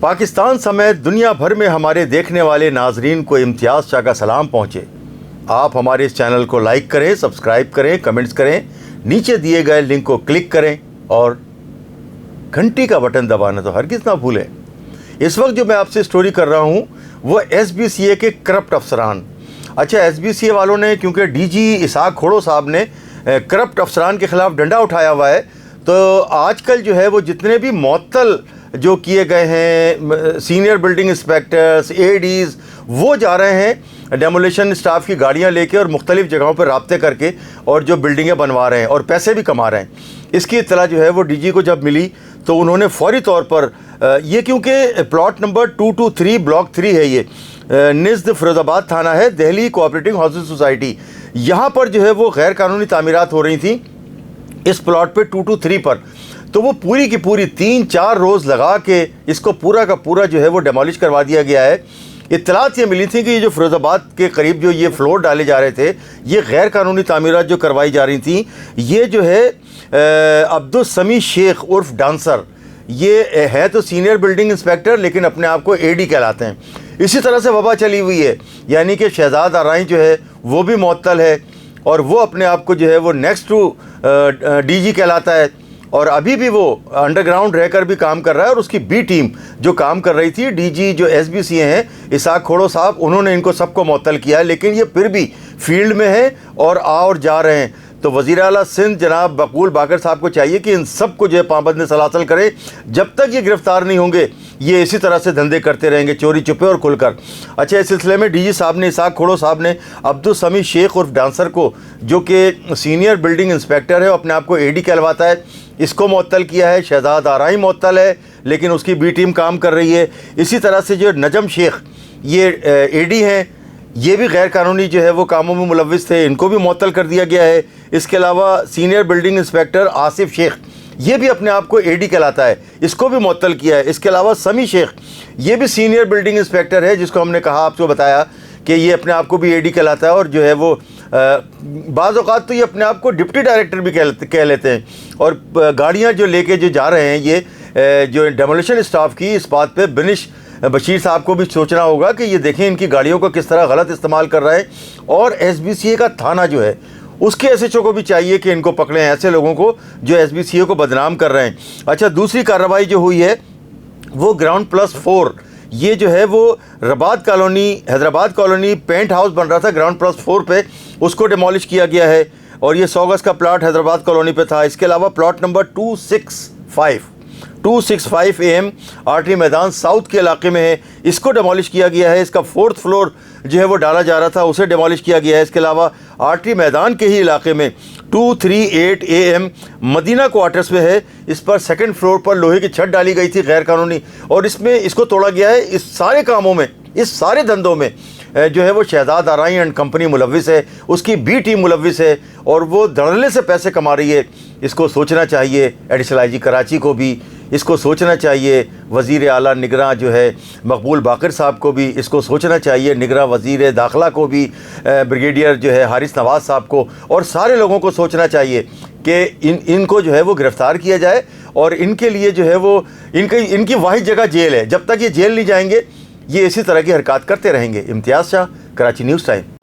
پاکستان سمیت دنیا بھر میں ہمارے دیکھنے والے ناظرین کو امتیاز شاہ کا سلام پہنچے۔ آپ ہمارے اس چینل کو لائک کریں، سبسکرائب کریں، کمنٹس کریں، نیچے دیے گئے لنک کو کلک کریں اور گھنٹی کا بٹن دبانا تو ہرگز نہ بھولیں۔ اس وقت جو میں آپ سے سٹوری کر رہا ہوں وہ ایس بی سی اے کے کرپٹ افسران۔ اچھا، ایس بی سی اے والوں نے کیونکہ ڈی جی اسحاق کھوڑو صاحب نے کرپٹ افسران کے خلاف ڈنڈا اٹھایا ہوا ہے، تو آج کل جو ہے وہ جتنے بھی معطل جو کیے گئے ہیں سینئر بلڈنگ انسپیکٹرز، اے ڈیز، وہ جا رہے ہیں ڈیمولیشن اسٹاف کی گاڑیاں لے کے اور مختلف جگہوں پر رابطے کر کے اور جو بلڈنگیں بنوا رہے ہیں اور پیسے بھی کما رہے ہیں۔ اس کی اطلاع جو ہے وہ ڈی جی کو جب ملی تو انہوں نے فوری طور پر یہ کیونکہ پلاٹ نمبر 223 بلاک 3 ہے، یہ نزد فیروز آباد تھانہ ہے، دہلی کوآپریٹنگ ہاؤسنگ سوسائٹی، یہاں پر جو ہے وہ غیر قانونی تعمیرات ہو رہی تھیں اس پلاٹ پہ 223 پر، تو وہ پوری کی پوری 3-4 روز لگا کے اس کو پورا کا پورا جو ہے وہ ڈیمالش کروا دیا گیا ہے۔ اطلاعات یہ ملی تھی کہ یہ جو فیروز آباد کے قریب جو یہ فلور ڈالے جا رہے تھے، یہ غیر قانونی تعمیرات جو کروائی جا رہی تھیں، یہ جو ہے عبدالسمیع شیخ عرف ڈانسر، یہ ہے تو سینئر بلڈنگ انسپیکٹر لیکن اپنے آپ کو اے ڈی کہلاتے ہیں۔ اسی طرح سے وبا چلی ہوئی ہے، یعنی کہ شہزاد آرائیں جو ہے وہ بھی معطل ہے اور وہ اپنے آپ کو جو ہے وہ نیکسٹ ٹو ڈی جی کہلاتا ہے، اور ابھی بھی وہ انڈر گراؤنڈ رہ کر بھی کام کر رہا ہے، اور اس کی بی ٹیم جو کام کر رہی تھی، ڈی جی جو ایس بی سی ہیں اسحاق کھوڑو صاحب، انہوں نے ان کو سب کو معطل کیا ہے، لیکن یہ پھر بھی فیلڈ میں ہیں اور جا رہے ہیں۔ تو وزیر اعلیٰ سندھ جناب مقبول باقر صاحب کو چاہیے کہ ان سب کو جو ہے پابند سلاسل کرے، جب تک یہ گرفتار نہیں ہوں گے یہ اسی طرح سے دھندے کرتے رہیں گے، چوری چھپے اور کھل کر۔ اچھا، اس سلسلے میں ڈی جی صاحب نے اسحاق کھوڑو صاحب نے عبدالسمیع شیخ عرف ڈانسر کو، جو کہ سینئر بلڈنگ انسپیکٹر ہے، اپنے آپ کو اے ڈی کہلواتا ہے، اس کو معطل کیا ہے۔ شہزاد آرائیں معطل ہے لیکن اس کی بی ٹیم کام کر رہی ہے۔ اسی طرح سے جو نجم شیخ، یہ اے ڈی ہیں، یہ بھی غیر قانونی جو ہے وہ کاموں میں ملوث تھے، ان کو بھی معطل کر دیا گیا ہے۔ اس کے علاوہ سینئر بلڈنگ انسپیکٹر آصف شیخ، یہ بھی اپنے آپ کو اے ڈی کہلاتا ہے، اس کو بھی معطل کیا ہے۔ اس کے علاوہ سمیع شیخ، یہ بھی سینئر بلڈنگ انسپیکٹر ہے، جس کو ہم نے کہا، آپ کو بتایا کہ یہ اپنے آپ کو بھی اے ڈی کہلاتا ہے، اور جو ہے وہ بعض اوقات تو یہ اپنے آپ کو ڈپٹی ڈائریکٹر بھی کہہ لیتے ہیں، اور گاڑیاں جو لے کے جو جا رہے ہیں یہ جو ڈیمولیشن اسٹاف کی، اس بات پہ بنش بشیر صاحب کو بھی سوچنا ہوگا کہ یہ دیکھیں ان کی گاڑیوں کو کس طرح غلط استعمال کر رہے ہیں، اور ایس بی سی اے کا تھانہ جو ہے اس کے ایس ایچ او کو بھی چاہیے کہ ان کو پکڑیں، ایسے لوگوں کو جو ایس بی سی اے کو بدنام کر رہے ہیں۔ اچھا، دوسری کارروائی جو ہوئی ہے وہ گراؤنڈ پلس 4، یہ جو ہے وہ رباط colony, Hyderabad colony paint house بن رہا تھا گراؤنڈ پلس 4 پہ، اس کو ڈیمالش کیا گیا ہے، اور یہ 100 گز کا پلاٹ حیدرآباد کالونی پہ تھا۔ اس کے علاوہ plot number 265 A M artillery Maidan south کے علاقے میں ہے، اس کو ڈیمالش کیا گیا ہے۔ اس کا 4th فلور جو ہے وہ ڈالا جا رہا تھا، اسے ڈیمالش کیا گیا ہے۔ اس کے علاوہ آرٹری میدان کے ہی علاقے میں 238 اے ایم مدینہ کوارٹرز میں ہے، اس پر 2nd فلور پر لوہے کی چھت ڈالی گئی تھی غیر قانونی، اور اس کو توڑا گیا ہے۔ اس سارے کاموں میں، اس سارے دھندوں میں جو ہے وہ شہزاد آرائیں اینڈ کمپنی ملوث ہے، اس کی بی ٹیم ملوث ہے، اور وہ دھڑلے سے پیسے کما رہی ہے۔ اس کو سوچنا چاہیے ایڈیشنل آئی جی کراچی کو بھی، اس کو سوچنا چاہیے وزیر اعلیٰ نگراں جو ہے مقبول باقر صاحب کو بھی، اس کو سوچنا چاہیے نگراں وزیر داخلہ کو بھی، بریگیڈیئر جو ہے حارث نواز صاحب کو، اور سارے لوگوں کو سوچنا چاہیے کہ ان کو جو ہے وہ گرفتار کیا جائے، اور ان کے لیے جو ہے وہ ان کی واحد جگہ جیل ہے۔ جب تک یہ جیل نہیں جائیں گے یہ اسی طرح کی حرکات کرتے رہیں گے۔ امتیاز شاہ، کراچی نیوز ٹائم۔